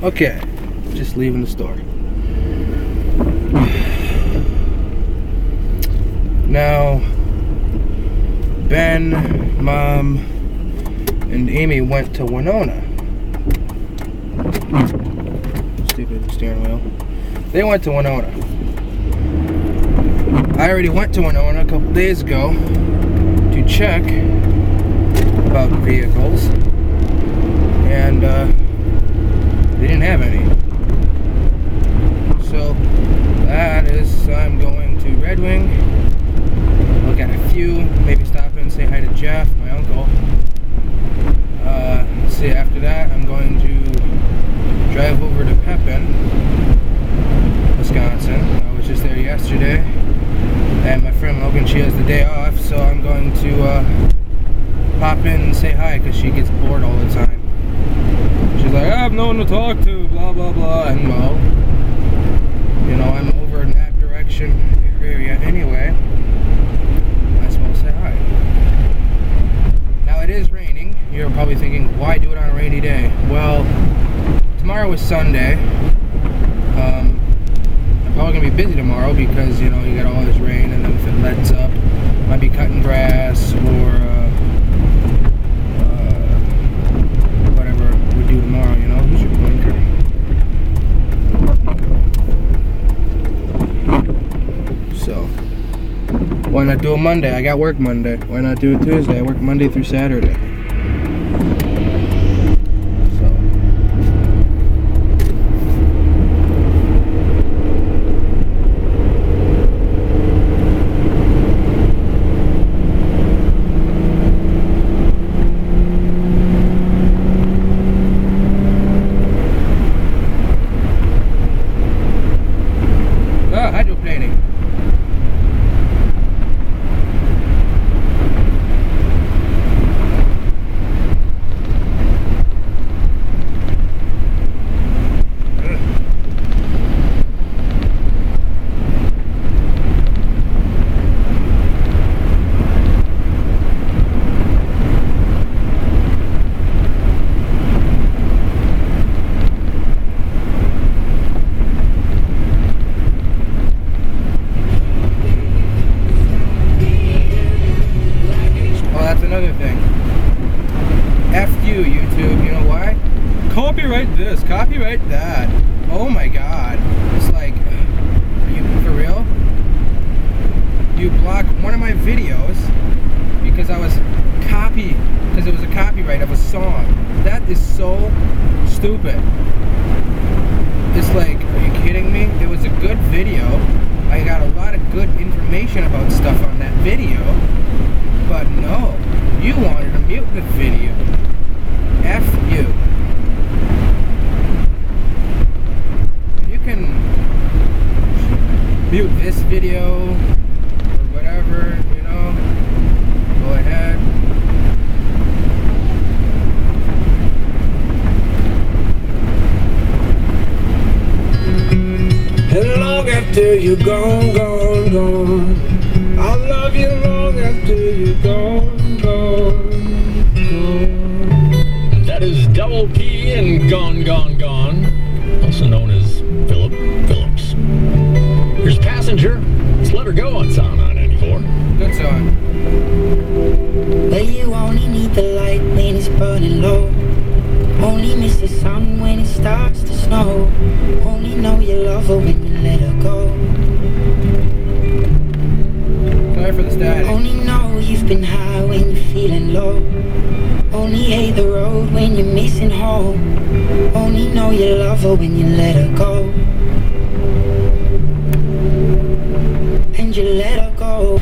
Okay, just leaving the store. Now, Ben, Mom, and Amy went to Winona. Stupid steering wheel. They went to Winona. I already went to Winona a couple days ago to check about vehicles, and they didn't have any. So that is, I'm going to Red Wing, look at a few, maybe stop in and say hi to Jeff, my uncle. See, after that I'm going to drive over to Pepin, Wisconsin. I was just there yesterday, and my friend Logan, she has the day off, so I'm going to pop in and say hi, because she gets bored all the time. She's like, I have no one to talk to, blah blah blah, and well, you know, I'm over in that direction area anyway. I suppose say hi. Now it is raining. You're probably thinking, why do it on a rainy day? Well, tomorrow is Sunday. I'm probably gonna be busy tomorrow because, you know, you got all this rain, and then if it lets up, might be cutting grass or whatever we do tomorrow. You know, who's your blinker? So why not do a Monday? I got work Monday. Why not do a Tuesday? I work Monday through Saturday. Hydroplaning. Another thing. F you, YouTube. You know why? Copyright this, copyright that. Oh my god. It's like, are you for real? You block one of my videos because it was a copyright of a song. That is so stupid. It's like, are you kidding me? It was a good video. I got a lot of good information about stuff on that video. But no, you wanted to mute the video. F you. You can mute this video or whatever, you know. Go ahead. And long after you're gone, gone, gone, I'll love you long after you're gone, gone, gone. That is Double P and Gone, Gone, Gone, also known as Philip Phillips. Here's Passenger. Let's let her go on Sound on 94. Good song. Well, you only need the light when it's burning low. Only miss the sun when it starts to snow. Only know you love her when you let her go. Sorry for the static. Only know you've been high when you're feeling low. Only hate the road when you're missing home. Only know you love her when you let her go. And you let her go.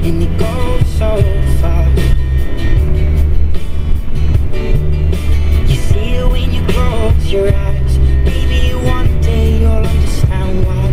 And it goes so fast. You see it when you close your eyes. Maybe one day you'll understand why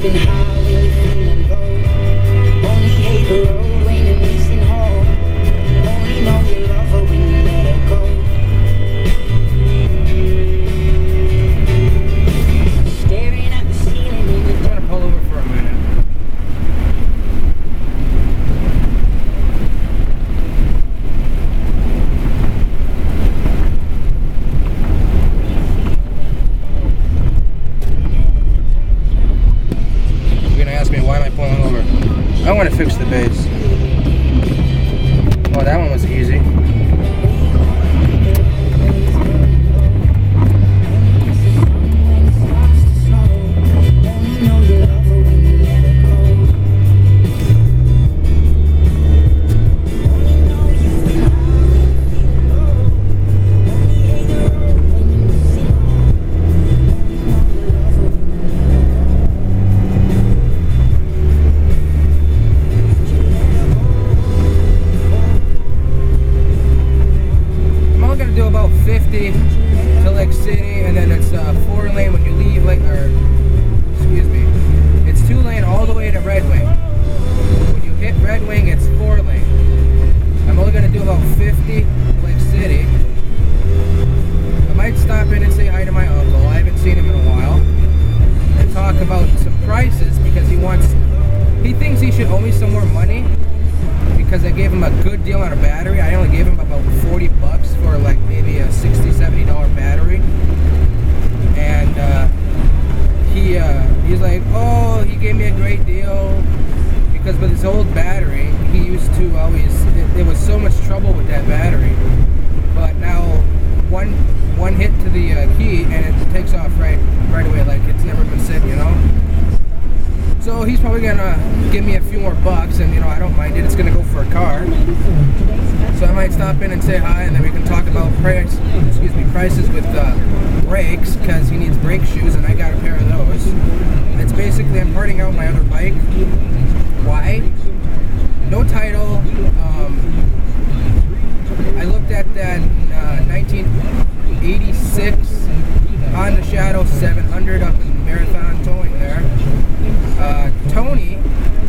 you've been high when you're feeling low. Only hate the road when you're missing home. Only know you love her when you let her go. Staring at the ceiling in the I'm gonna pull over for a minute. You're gonna ask me why am I pulling over? I want to fix the base. Oh, that one was easy. Do about 50 to Lake City, and then it's 4 lane when you leave Lake, or excuse me, it's 2 lane all the way to Red Wing. When you hit Red Wing, it's 4 lane. I'm only gonna do about 50 to Lake City. I might stop in and say hi to my uncle. I haven't seen him in a while, and talk about some prices because he thinks he should owe me some more money. Because I gave him a good deal on a battery. I only gave him about 40 bucks for like maybe a $60, $70 battery. And he's like, oh, he gave me a great deal. Because with his old battery, he used to always, there was so much trouble with that battery. But now one hit to the key and it takes off right away like it's never been sitting, you know? So he's probably gonna give me a few more bucks, and you know I don't mind it. It's gonna go for a car. So I might stop in and say hi, and then we can talk about prices with brakes, because he needs brake shoes, and I got a pair of those. It's basically I'm parting out my other bike. Why? No title. I looked at that 1986 Honda Shadow 700 up in Marathon Towing there. Tony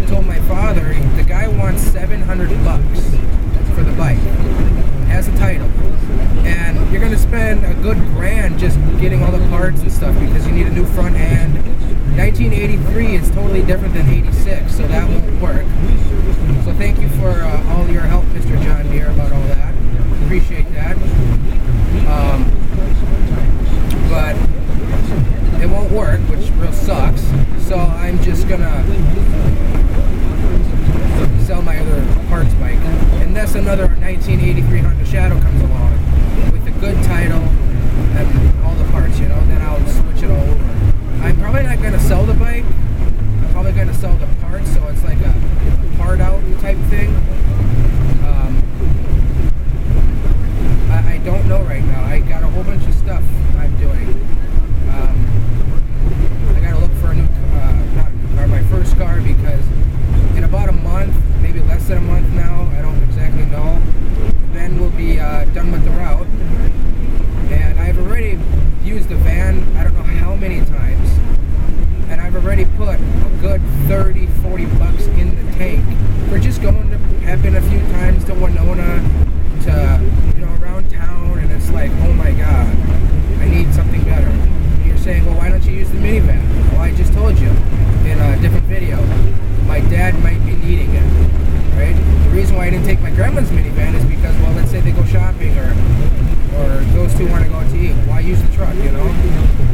told my father the guy wants 700 bucks for the bike. Has a title. And you're going to spend a good grand just getting all the parts and stuff because you need a new front end. 1983 is totally different than 86, so that won't work. So thank you for all your help, Mr. John Deere, about all that. Appreciate that. But it won't work, which real sucks. So I'm just gonna sell my other parts bike. Unless another 1983 Honda Shadow comes along with a good title and all the parts, you know, then I'll switch it all over. I'm probably not gonna sell the bike. I'm probably gonna sell the parts, so it's like a part out type thing. I don't know right now. I got a whole bunch of stuff I'm doing. I gotta look for a new, not a new car, my first car, because in about a month, maybe less than a month now, I don't exactly know, then we'll be done with the route. And I've already used the van, I don't know how many times, and I've already put a good 30, 40 bucks in the tank for just going to Pepin a few times to Winona, to, you know, around town, and it's like, oh my god, I need something better. And you're saying, well, why don't you use the minivan? Well, I just told you in a different video, my dad might be needing it, right? The reason why I didn't take my grandma's minivan is because, well, let's say they go shopping, or those two want to go out to eat. Why use the truck, you know?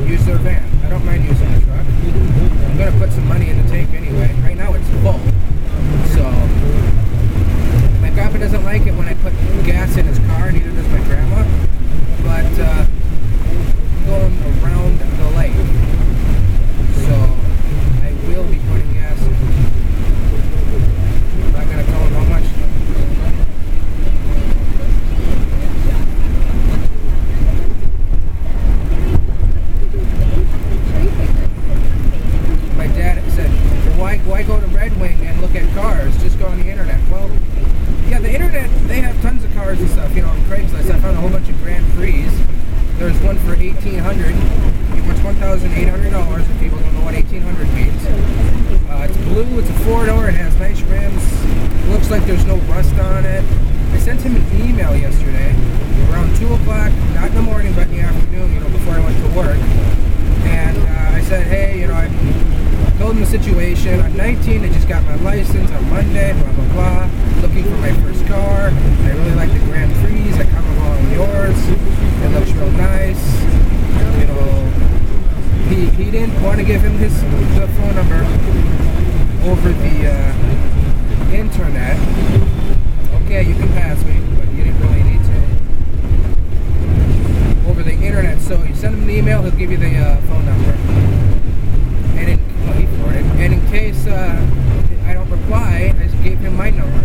Use their van. I don't mind using the truck. I'm going to put some money in the tank anyway. Right now it's full. So my grandpa doesn't like it when I put gas in his car, neither does my grandma. But going around the lake. So I will be putting gas in. I'm not going to tell him how much. My dad said, well, why go to Red Wing and look at cars? Just go on the internet. Well, yeah, the internet, they have tons of cars and stuff, you know, on Craigslist. I found a whole bunch of Grand Prix. There's one for $1,800. It was $1,800 if people don't know what $1,800 means. blue, it's a 4-door, it has nice rims, looks like there's no rust on it. I sent him an email yesterday, around 2 o'clock, not in the morning, but in the afternoon, before I went to work. And I said, hey, I told him the situation. I'm 19, I just got my license on Monday, blah, blah, blah. Looking for my first car. I really like the Grand Prix. I come along yours. It looks real nice. He didn't want to give him the phone number over the internet. Okay, you can pass me, but you didn't really need to. Over the internet, so you send him an email, he'll give you the phone number. And in case I don't reply, I just gave him my number.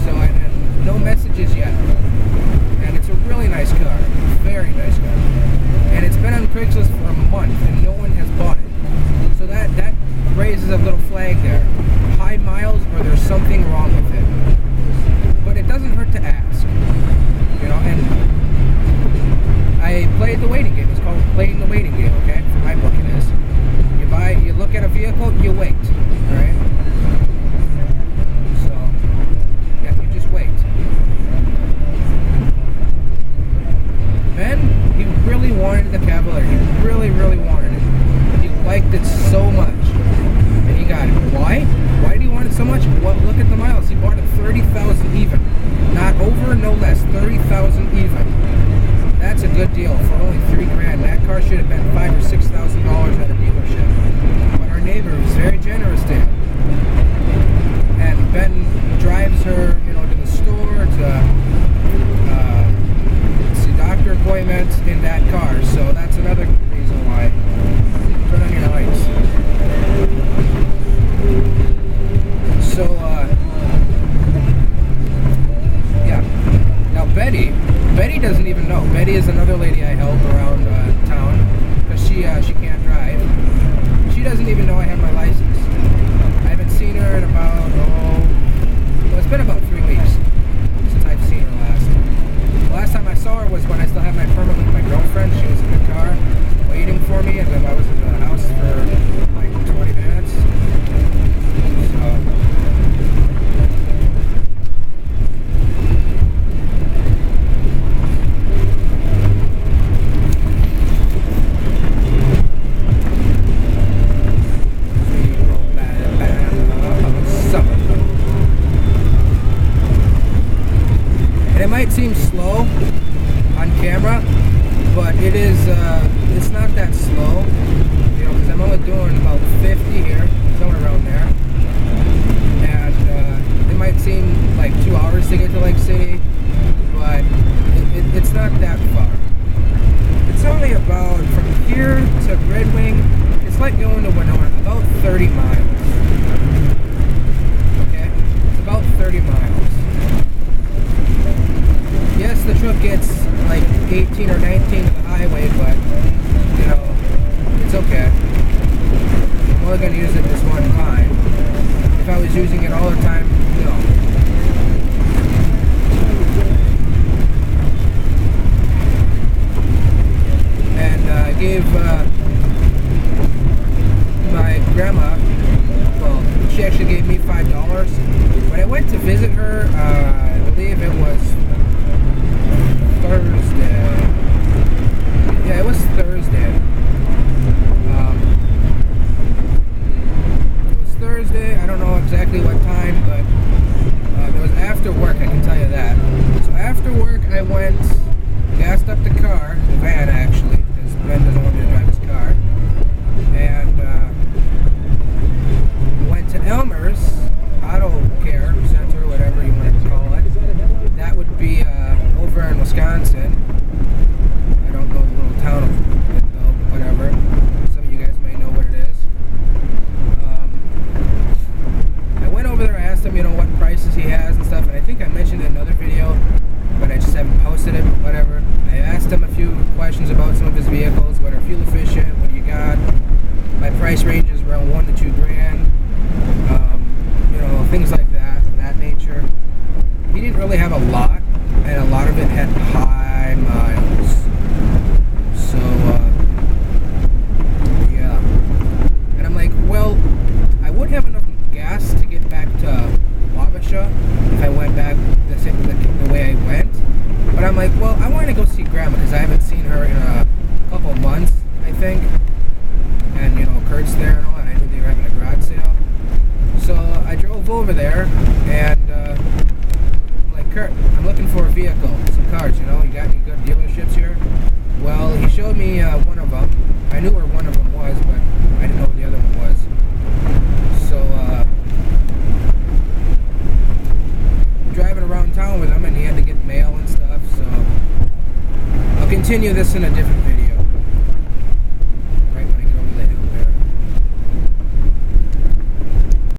So I had no messages yet. And it's a really nice car, very nice car. And it's been on Craigslist for a month, and no one has bought it. So that raises a little flag there. High miles, or there's something wrong with it. But it doesn't hurt to ask. And I played the waiting game. It's called playing the waiting game, okay? For my book it is. You look at a vehicle, you wait, alright? So, yeah, you just wait. Ben, he really wanted the Cavalier. He really, really wanted it. He liked it so much. And he got it. Why? Why did he want it so much? Well, look at the miles. He bought it 30,000 even. Not over, no less. 30,000 even. That's a good deal for only $3,000. That car should have been $5,000 or $6,000 at a dealership. But our neighbor was very generous to him. And Ben drives her, to the store, to see doctor appointments in that car. So that's another reason why. Turn on your lights. So, yeah. Now Betty doesn't even know. Betty is another lady I help around town because she can't drive. She doesn't even know I have my license. I haven't seen her in about it's been about 3 weeks since I've seen her last. The last time I saw her was when I still had my permit with my girlfriend. She was in the car waiting for me, and then I was in the house for like 20 minutes. Seems slow on camera, but it is it's not that slow, because I'm only doing about 50 here, somewhere around there, and it might seem like 2 hours to get to Lake City, but it's not that far. It's only about, from here to Red Wing, it's like going to Winona, about 30 miles, okay? It's about 30 miles. Yes, the truck gets like 18 or 19 to the highway, but, it's okay. I'm only going to use it this one time. If I was using it all the time, no. And I gave my grandma, well, she actually gave me $5. When I went to visit her, I believe it was Thursday. Yeah, it was Thursday. It was Thursday. I don't know exactly what time, but it was after work, I can tell you that. So after work, I went, gassed up the car, the van actually, because Ben doesn't want me to drive his car, and went to Elmer's Auto Care Center, whatever you want to call it. That would be over in Wisconsin. I don't know the little town of it though, whatever. Some of you guys may know what it is. I went over there, I asked him, what prices he has and stuff, and I think I mentioned it in another video, but I just haven't posted it, but whatever. I asked him a few questions about some of his vehicles, what are fuel efficient, what do you drove over there, and I'm like, Kurt, I'm looking for a vehicle, some cars, you know, you got any good dealerships here? Well, he showed me one of them. I knew where one of them was, but I didn't know where the other one was. So, driving around town with him, and he had to get mail and stuff, so I'll continue this in a different video.